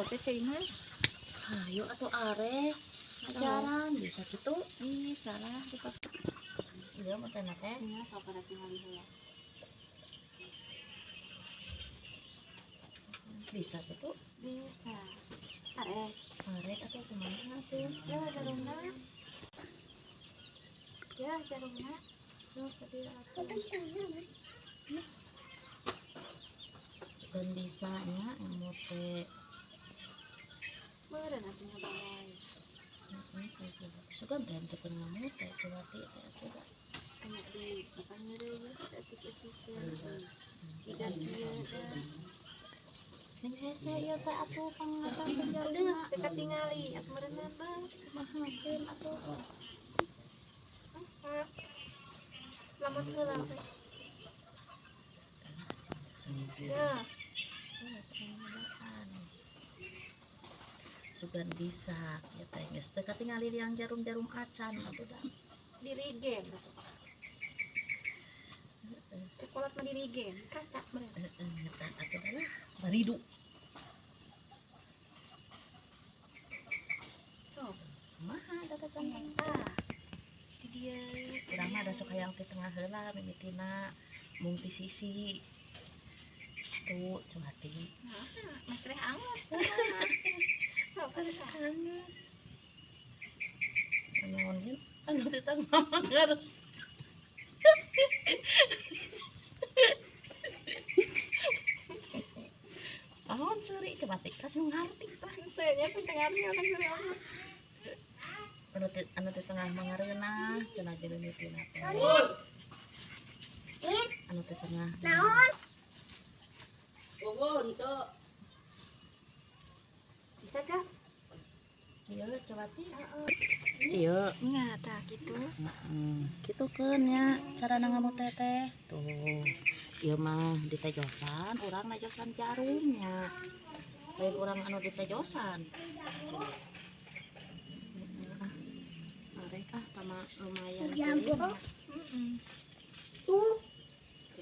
teh cina. Ayo atuh are ajaran bisa gitu. Ih, salah dipakai. Iya mah teh teh. Nya sok kada tinggal heula. Bisa gitu. Bisa. Are Atau kumaha tuh? ya jarumna. Ya jarumna. Sok tadi atuh. Cuman bisa nya ilmu teh. Meureun atuh nyobain. Sugan teh teu ngamu teh coba teh atuh da. Anya di apanya deui satik-satik. Tidak kieu dah. Ning hese ieu teh atuh pangatan teh Udah, jarumna. dekat tingali, aku merenang bang. Kumahakeun atuh. Apa? Lamun heula teh. Ya, Sugan bisa ya teh geus teu katingali yang jarum-jarum acan atuh da. diri game atuh. Sekolah mah diri game, kaca mereka. Eta atuh da lah baridu. Sok, Kumaha da kacanten. di dia. Urang mah da sok hayang ti tengah heula mimitina mung ti sisi. Tuh coba ti. Nah, mas teh angus. Sok, Angus. Naon ge? Anu teh tang manggar. Naon suri coba ti kasih ngarti. saya pendengarnya kan sore amat. Anu teh tengah mangareuna cenah ge mimitina teh. Anu teh tengah. Naon? Bobon tuh. Bisa cak? Ieu coba ti. Ieu. Enggak, tak gitu. Gitu kan ya cara ngamu teteh tuh iya mah di tejosan orang najosan jarumnya lain orang anu di tejosan mereka sama lumayan Tuh.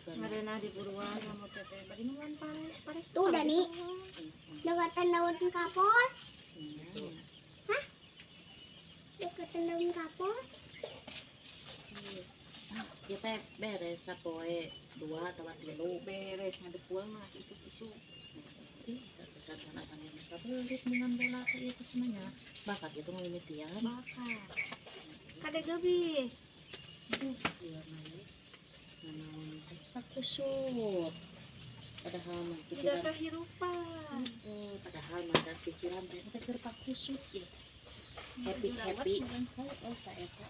Ngarena di buruan kamu teteh. Bari nuan pares. Tuh, Dani. Dekatan daun kapur. Dekatan daun kapur. ya teh beres sapoe 2 atau 3 Beres ngadepul mah isuk-isuk. ih satu anak sana geus kabelit dengan bola teh itu semuanya bakat itu mimitian Bakar. Kada gebis. iya mah naon teh pakusut padahal mah Tidak pikiran kehirupan. padahal mah ada pikiran teh teh keur pakusut ya happy oh tak eta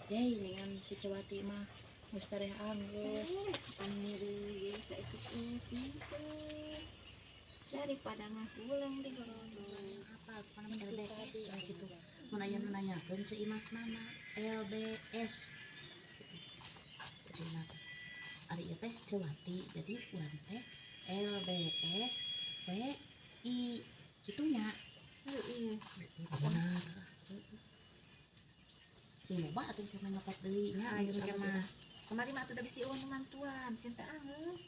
Yai dengan si Cewati mah geus tareh anggus Paniri saikut-ikut. Daripada ngapulang di gorong. apa mana LBS we gitu mun aya nu nanyakeun si Imas mana LBS jadi nah ari ieu teh Cewati jadi urang teh LBS WI kitunya Heeh. benar si loba atuh cenah nyokot deui nya Ayo geus ge atuh mah. Kemari mah atuh da bisi eueun mantuan, sinta angeus.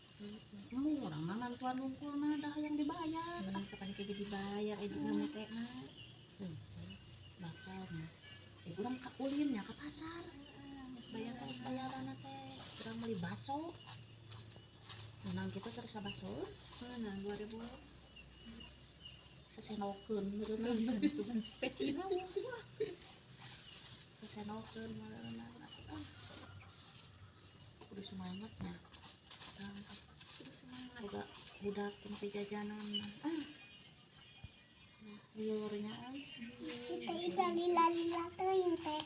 urang mah mantuan nungkul mah dah yang dibayar Kapan ke dibayar jeung kamu teh mah. bakal mah urang ka ulinnya ke pasar Geus bayar terus bayaran teh urang meuli baso menang kita terus baso Mana 2000 sesenokeun meureunna pecina sesenokeun meureunna kudu semangat nya terus semangat. boga budak tempe jajanan liurnya Kita ida lila-lila teuing teh.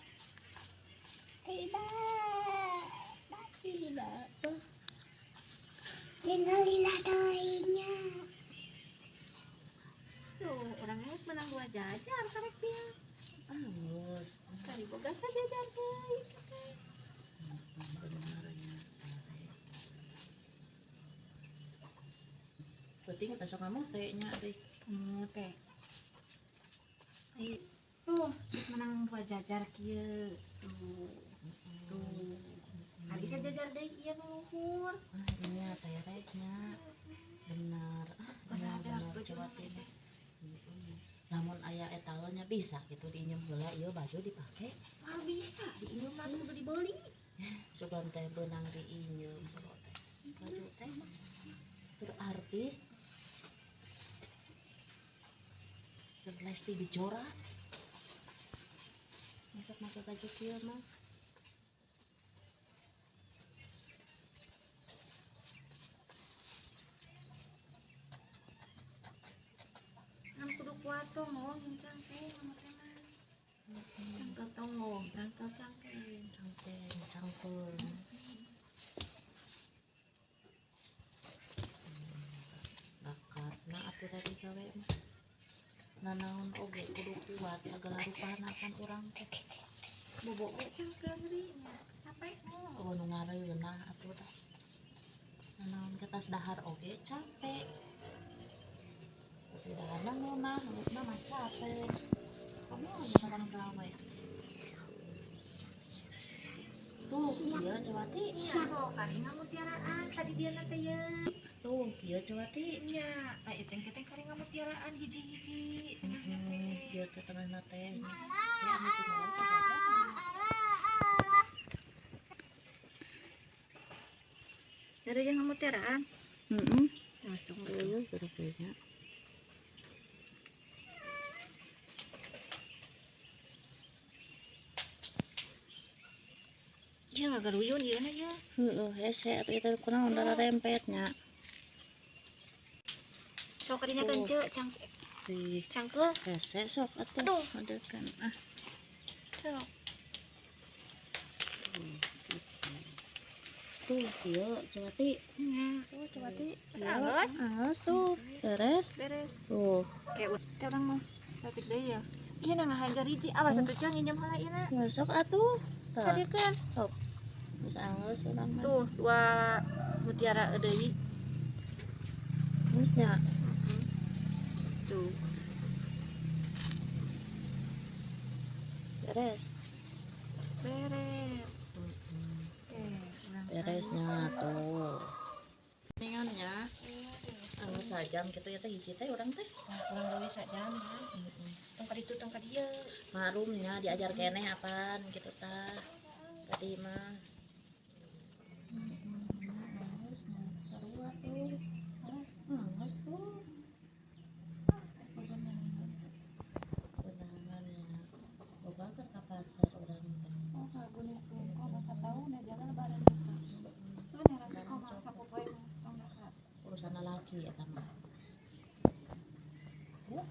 Tidak. Lila-lila teuingnya. Tuh, orang geus menang 2 jajar karek dia. angus Kali boga sajajar deui. benernya penting kita sok ngamu teh nya teh Kamu teh. Ayo. Tuh, geus menang 2 jajar kieu. Tuh. Tuh. Hari bisa jajar deh iya luhur. Iya tereknya bener bener coba ini. Namun ayah etalonnya bisa gitu diinjem heula ieu baju dipake. Ah bisa diinjem mah kudu dibeli. Sugan teh beunang diinjem teh. Baju teh keur artis. Keur Lesti Kejora. Masuk make baju kieu mah. Kan kudu kuat tuh ngomong yang cangkeng sama teman. Cangkel tongong, cangkel cangkeng. Cangkeng, cangkul. Bakatna atuh tadi gawe mah. Nanaon oge kudu kuat sagala rupana kan urang teh. Bobok ge cangkel deui nya. Capek mah. Oh nu ngareunah atuh tah. Nanaon ketas dahar oge capek. Tapi dahar mah ngeunah, geus mah capek. Kamu ada orang gawe. Tuh, ieu Cewati. Iya sok kali ngamutiaraan tadi dia nanti ya. Tuh, ieu Cewati. Iya, tak iteng keteng kali ngamutiaraan hiji-hiji. Ieu teh tengahna teh. Ya anu kumaha sajadah. Ada yang ngamutiaraan. Langsung dulu berbeda. Iya nggak garuyun ya ya. Hese atuh itu kunaon darah rempetnya. Sok kadinya kence Di cangkel. hese sok atuh. Aduh. Adekan Sok. Tuh, ieu Cewati. Iya. Tuh, Cewati. Halus. Halus tuh. Beres. Beres. Tuh. Kayak udah orang mah satik deui ya. Ieu na ngahajar hiji. Awas atuh cang nginjem heula ieu na. Masuk atuh. Tadi kan Geus halus urang mah. tuh dua mutiara deui. Geus nya. Tuh. Beres. Beres. Beresnya tuh. Ningannya. Anu sajam gitu ya teh hiji teh urang teh. Kurang deui sajam. Tong itu tong dieu. Marumnya diajar keneh apaan gitu tah. Tadi mah. Halusnya sarua tuh. Halus tuh. Benangannya. Loba keur ka pasar urang teh. Oh, guni kok masa tahu na jangan lebaran. Tuh nih rasa kok masa popoe tong Urusan laki eta mah. Ya.